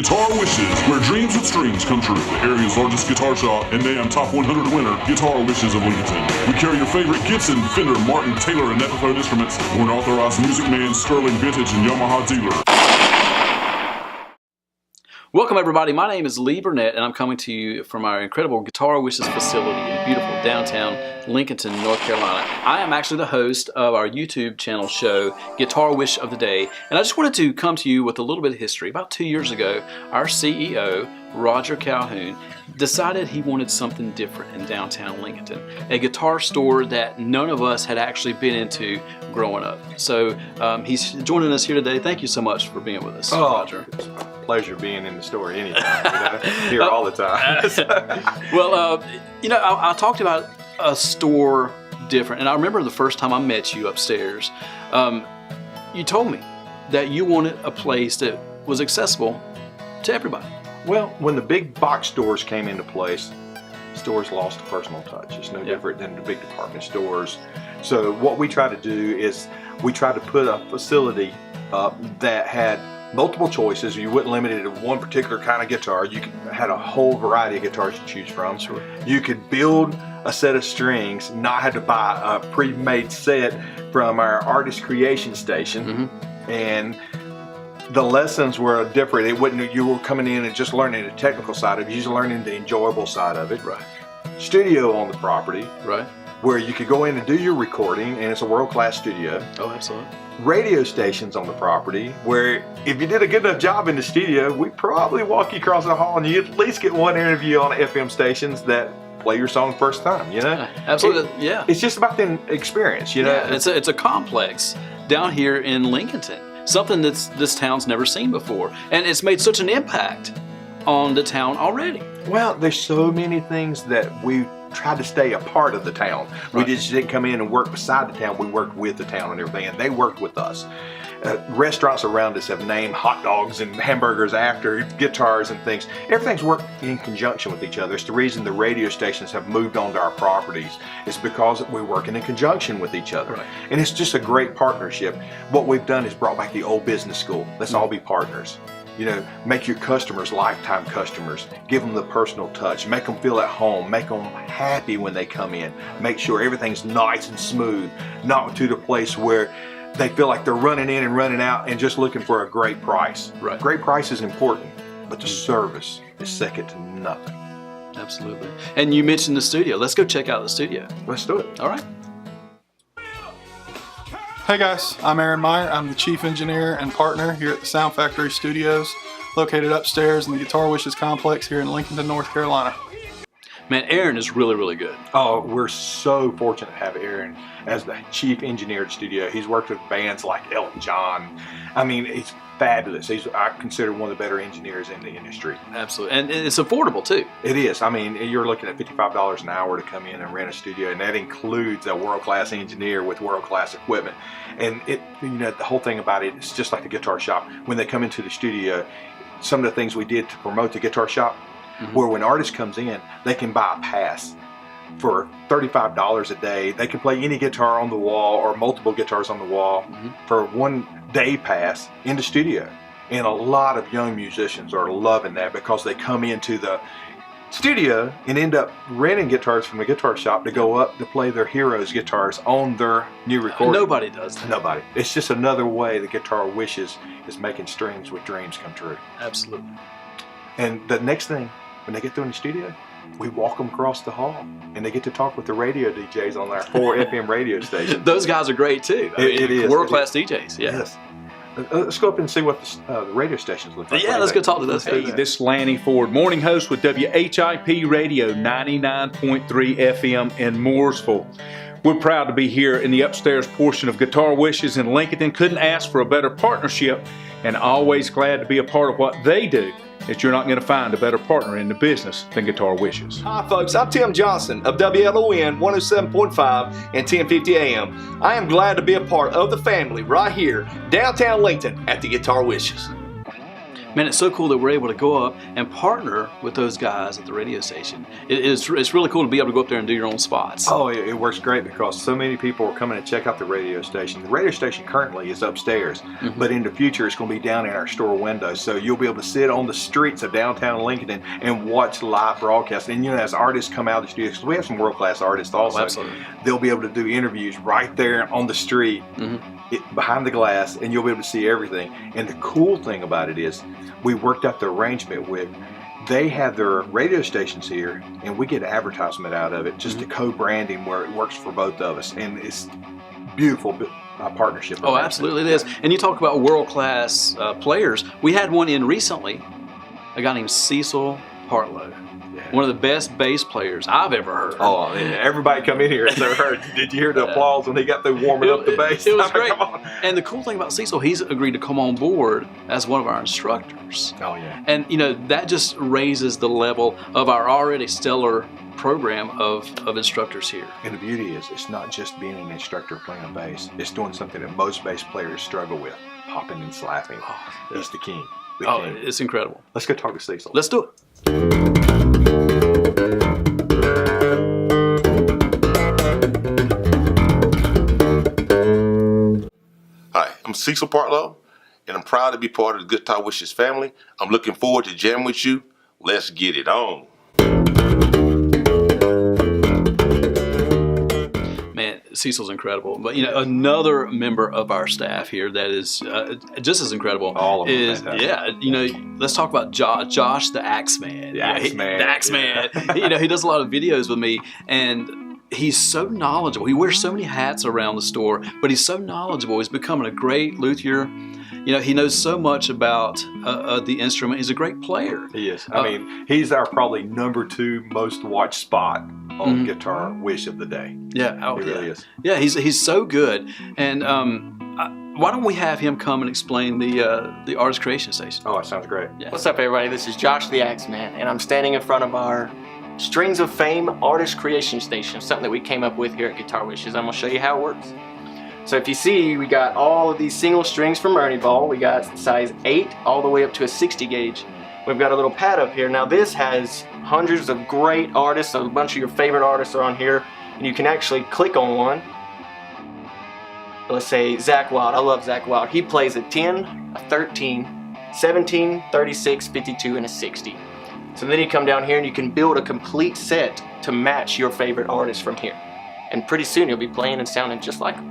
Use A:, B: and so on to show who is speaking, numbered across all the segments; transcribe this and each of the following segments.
A: Guitar Wishes, where dreams with strings come true. The area's largest guitar shop and NAMM Top 100 winner, Guitar Wishes of Lincoln. We carry your favorite Gibson, Fender, Martin, Taylor, and Epiphone instruments. We're an authorized Music Man, Sterling, Vintage, and Yamaha dealer.
B: Welcome everybody, my name is Lee Burnette and I'm coming to you from our incredible Guitar Wishes facility in beautiful downtown Lincolnton, North Carolina. I am actually the host of our YouTube channel show, Guitar Wish of the Day, and I just wanted to come to you with a little bit of history. About 2 years ago, our CEO, Roger Calhoun, decided he wanted something different in downtown Lincolnton, a guitar store that none of us had actually been into growing up. So he's joining us here today. Thank you so much for being with us, Roger.
C: It's a pleasure being in the store anytime. Here all the time.
B: Well, you know, I talked about a store different, and I remember the first time I met you upstairs, you told me that you wanted a place that was accessible to everybody.
C: Well, when the big box stores came into place, stores lost a personal touch. It's no different than the big department stores. So what we try to do is we try to put a facility up that had multiple choices. You wouldn't limit it to one particular kind of guitar. You had a whole variety of guitars to choose from.
B: Sure.
C: You could build a set of strings, not have to buy a pre-made set from our artist creation station. And the lessons were different. It wasn't you were coming in and just learning the technical side of it. You were learning the enjoyable side of it.
B: Right.
C: Studio on the property.
B: Right.
C: Where you could go in and do your recording, and it's a world-class studio.
B: Oh, absolutely.
C: Radio stations on the property, where if you did a good enough job in the studio, we'd probably walk you across the hall and you'd at least get one interview on FM stations that play your song first time, you know?
B: Absolutely, yeah.
C: It's just about the experience, you know?
B: Yeah, it's a complex down here in Lincolnton. Something that's this town's never seen before. And it's made such an impact on the town already.
C: Well, there's so many things that we tried to stay a part of the town.
B: Right.
C: We just didn't come in and work beside the town. We worked with the town and everything, and they worked with us. Restaurants around us have named hot dogs and hamburgers after guitars and things. Everything's worked in conjunction with each other. It's the reason the radio stations have moved onto our properties. It's because we're working in conjunction with each other.
B: Right.
C: And it's just a great partnership. What we've done is brought back the old business school. Let's all be partners. You know, make your customers lifetime customers. Give them the personal touch. Make them feel at home. Make them happy when they come in. Make sure everything's nice and smooth. Not to the place where they feel like they're running in and running out and just looking for a great price.
B: Right.
C: Great price is important, but the service is second to nothing.
B: Absolutely. And you mentioned the studio. Let's go check out the studio.
C: Let's do it.
B: All right.
D: Hey guys, I'm Aaron Meyer. I'm the chief engineer and partner here at the Sound Factory Studios, located upstairs in the Guitar Wishes complex here in Lincolnton, North Carolina.
B: Man, Aaron is really, really good.
C: Oh, we're so fortunate to have Aaron as the chief engineer at the studio. He's worked with bands like Elton John. I mean, he's fabulous. I consider one of the better engineers in the industry.
B: Absolutely. And it's affordable too.
C: It is. I mean, you're looking at $55 an hour to come in and rent a studio, and that includes a world-class engineer with world-class equipment. And you know, the whole thing about it, it's just like the guitar shop. When they come into the studio, some of the things we did to promote the guitar shop, where when an artist comes in, they can buy a pass for $35 a day. They can play any guitar on the wall or multiple guitars on the wall for one day pass in the studio. And a lot of young musicians are loving that because they come into the studio and end up renting guitars from the guitar shop to go up to play their heroes guitars on their new recording.
B: Nobody does that.
C: Nobody. It's just another way the Guitar Wishes is making strings with dreams come true.
B: Absolutely.
C: And the next thing, when they get through in the studio, we walk them across the hall and they get to talk with the radio DJs on our 4 FM radio station.
B: Those guys are great too. I mean,
C: it is.
B: World-class DJs. Yeah.
C: Yes. Let's go up and see what the radio stations look like.
B: Yeah, let's go talk to those guys.
E: Hey, this is Lanny Ford, morning host with WHIP Radio 99.3 FM in Mooresville. We're proud to be here in the upstairs portion of Guitar Wishes in Lincoln. Couldn't ask for a better partnership, and always glad to be a part of what they do, that you're not going to find a better partner in the business than Guitar Wishes.
F: Hi folks, I'm Tim Johnson of WLON 107.5 and 1050 AM. I am glad to be a part of the family right here, downtown Lincoln at the Guitar Wishes.
B: Man, it's so cool that we're able to go up and partner with those guys at the radio station. It's really cool to be able to go up there and do your own spots.
C: Oh, it works great because so many people are coming to check out the radio station. The radio station currently is upstairs, but in the future it's going to be down in our store windows. So you'll be able to sit on the streets of downtown Lincoln and watch live broadcasts. And as artists come out of the studio, because we have some world-class artists also,
B: absolutely.
C: They'll be able to do interviews right there on the street, behind the glass, and you'll be able to see everything. And the cool thing about it is, we worked out the arrangement with, they have their radio stations here, and we get advertisement out of it, just a co-branding where it works for both of us, and it's beautiful partnership.
B: Oh, absolutely it is. And you talk about world-class players. We had one in recently, a guy named CECIL Partlow. One of the best bass players I've ever heard.
C: Oh, everybody come in here and they heard. Did you hear the applause when he got through warming up the bass?
B: It was great. Come on. And the cool thing about CECIL, he's agreed to come on board as one of our instructors.
C: Oh, yeah.
B: And, that just raises the level of our already stellar program of instructors here.
C: And the beauty is, it's not just being an instructor playing a bass. It's doing something that most bass players struggle with, popping and slapping.
B: Oh,
C: He's the king.
B: It's incredible.
C: Let's go talk to CECIL.
B: Let's do it.
G: Hi, I'm CECIL Partlow, and I'm proud to be part of the Guitar Wishes family. I'm looking forward to jamming with you. Let's get it on.
B: Man, CECIL's incredible. But, another member of our staff here that is just as incredible
C: All of them
B: is,
C: fantastic.
B: let's talk about Josh the Axeman.
C: The Axeman.
B: The Axeman. He does a lot of videos with me, and he's so knowledgeable. He wears so many hats around the store, but he's so knowledgeable. He's becoming a great luthier. He knows so much about the instrument. He's a great player.
C: He is. I mean, he's our probably #2 most watched spot on Guitar Wish of the day.
B: Yeah. Oh,
C: he really is.
B: Yeah, he's so good. And why don't we have him come and explain the Artist Creation Station?
C: Oh, that sounds great.
B: Yeah.
H: What's up, everybody? This is Josh the Axeman, and I'm standing in front of our Strings of Fame Artist Creation Station, something that we came up with here at Guitar Wishes. I'm going to show you how it works. So if you see, we got all of these single strings from Ernie Ball. We got size 8 all the way up to a 60 gauge. We've got a little pad up here. Now this has hundreds of great artists, so a bunch of your favorite artists are on here, and you can actually click on one. Let's say Zach Wild. I love Zach Wild. He plays a 10, a 13, 17, 36, 52, and a 60. So then you come down here and you can build a complete set to match your favorite artist from here. And pretty soon you'll be playing and sounding just like them.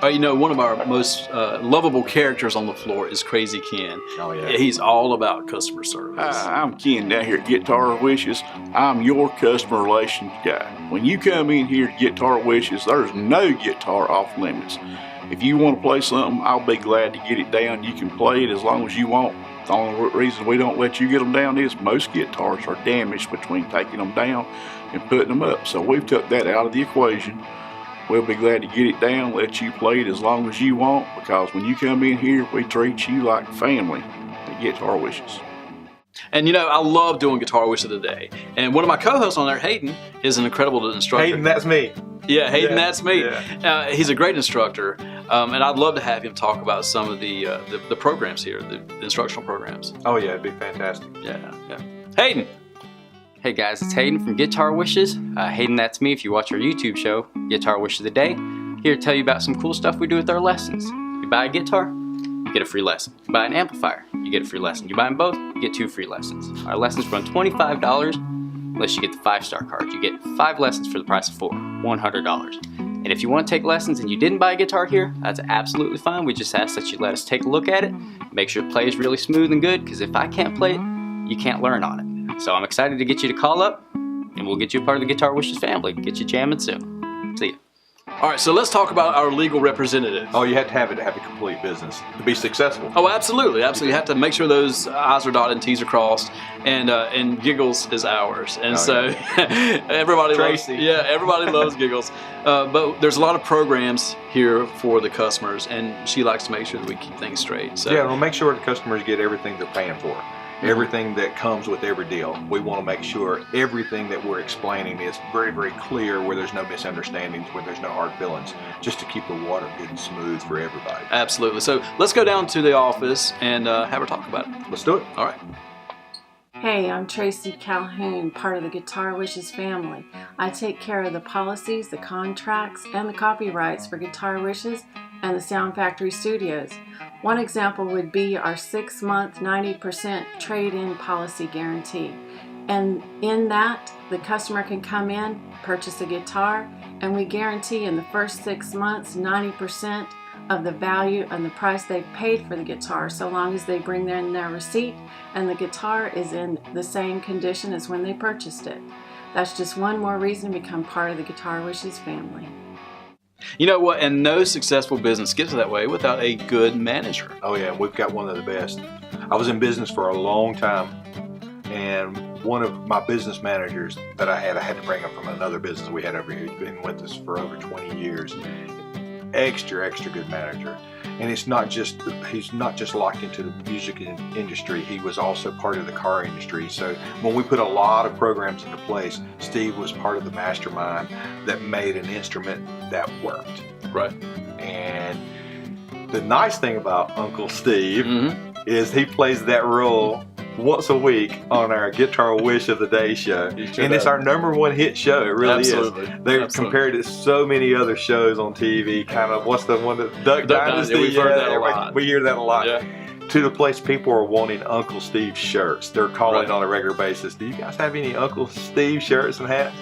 B: One of our most lovable characters on the floor is Crazy Ken.
C: Oh, yeah.
B: He's all about customer service.
I: Hi, I'm Ken down here at Guitar Wishes. I'm your customer relations guy. When you come in here to Guitar Wishes, there's no guitar off limits. If you want to play something, I'll be glad to get it down. You can play it as long as you want. The only reason we don't let you get them down is most guitars are damaged between taking them down and putting them up. So we've took that out of the equation. We'll be glad to get it down, let you play it as long as you want, because when you come in here, we treat you like family at Guitar Wishes.
B: And I love doing Guitar Wish of the Day. And one of my co-hosts on there, Hayden, is an incredible instructor.
C: Hayden, that's me.
B: Yeah, Hayden, that's me.
C: Yeah.
B: He's a great instructor, and I'd love to have him talk about some of the programs here, the instructional programs.
C: Oh yeah, it'd be fantastic.
B: Yeah. Hayden.
J: Hey guys, it's Hayden from Guitar Wishes. Hayden, that's me if you watch our YouTube show, Guitar Wish of the Day. Here to tell you about some cool stuff we do with our lessons. You buy a guitar, you get a free lesson. You buy an amplifier, you get a free lesson. You buy them both, you get 2 free lessons. Our lessons run $25 unless you get the 5-star card. You get 5 lessons for the price of 4, $100. And if you want to take lessons and you didn't buy a guitar here, that's absolutely fine. We just ask that you let us take a look at it, make sure it plays really smooth and good, because if I can't play it, you can't learn on it. So I'm excited to get you to call up, and we'll get you a part of the Guitar Wishes family. Get you jamming soon. See ya.
B: All right, so let's talk about our legal representative.
C: Oh, you have to have it to have a complete business to be successful.
B: Oh, absolutely. You have to make sure those I's are dotted and T's are crossed, and Giggles is ours. And everybody everybody loves Giggles. But there's a lot of programs here for the customers, and she likes to make sure that we keep things straight. So
C: yeah, we'll make sure the customers get everything they're paying for. everything that comes with every deal. We want to make sure everything that we're explaining is very, very clear, where there's no misunderstandings, where there's no hard feelings, just to keep the water good and smooth for everybody.
B: Absolutely. So let's go down to the office and have her talk about it.
C: Let's do it.
B: All right.
K: Hey, I'm Tracy Calhoun, part of the Guitar Wishes family. I take care of the policies, the contracts, and the copyrights for Guitar Wishes and the Sound Factory Studios. One example would be our 6-month 90% trade-in policy guarantee. And in that, the customer can come in, purchase a guitar, and we guarantee in the first 6 months 90% of the value and the price they've paid for the guitar, so long as they bring in their receipt and the guitar is in the same condition as when they purchased it. That's just one more reason to become part of the Guitar Wishes family.
B: You know what? And no successful business gets that way without a good manager.
C: Oh yeah, we've got one of the best. I was in business for a long time, and one of my business managers that I had to bring him from another business we had over here. He's been with us for over 20 years. Extra good manager. And he's not just locked into the music industry, he was also part of the car industry. So when we put a lot of programs into place, Steve was part of the mastermind that made an instrument that worked.
B: Right.
C: And the nice thing about Uncle Steve is he plays that role once a week on our Guitar Wish of the Day show. And it's our #1 hit show. It really is. They've compared it to so many other shows on TV, kind of, what's the one that, Duck Dynasty?
B: Yeah, we've heard that a lot.
C: We hear that a lot.
B: Yeah.
C: To the place people are wanting Uncle Steve shirts. They're calling on a regular basis. Do you guys have any Uncle Steve shirts and hats?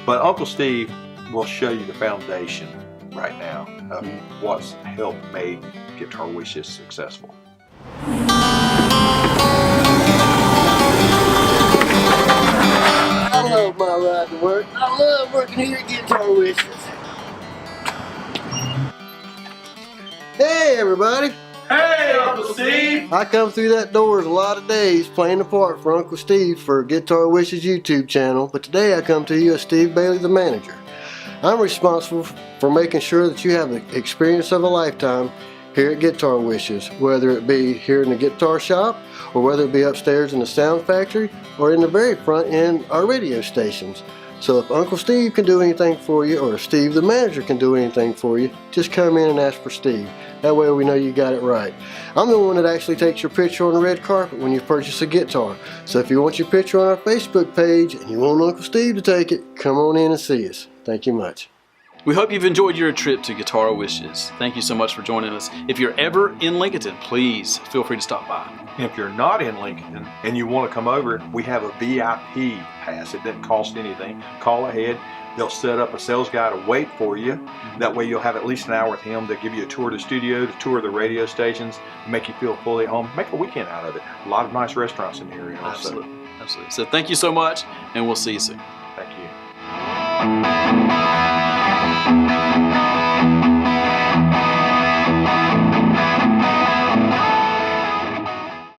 C: But Uncle Steve will show you the foundation right now of what's helped make Guitar Wishes successful.
L: I love my ride to work. I love working here at Guitar Wishes. Hey everybody!
C: Hey Uncle Steve!
L: I come through that doors a lot of days playing the part for Uncle Steve for Guitar Wishes YouTube channel, but today I come to you as Steve Bailey, the manager. I'm responsible for making sure that you have the experience of a lifetime here at Guitar Wishes, whether it be here in the guitar shop, or whether it be upstairs in the Sound Factory, or in the very front in our radio stations. So if Uncle Steve can do anything for you, or if Steve the manager can do anything for you, just come in and ask for Steve. That way we know you got it right. I'm the one that actually takes your picture on the red carpet when you purchase a guitar. So if you want your picture on our Facebook page and you want Uncle Steve to take it, come on in and see us. Thank you much.
B: We hope you've enjoyed your trip to Guitar Wishes. Thank you so much for joining us. If you're ever in Lincoln, please feel free to stop by.
C: If you're not in Lincoln and you want to come over, we have a VIP pass. It doesn't cost anything. Call ahead. They'll set up a sales guy to wait for you. That way you'll have at least an hour with him. They'll give you a tour of the studio, to tour the radio stations, make you feel fully at home. Make a weekend out of it. A lot of nice restaurants in the area also.
B: Absolutely. Absolutely. So thank you so much, and we'll see you soon.
C: Thank you.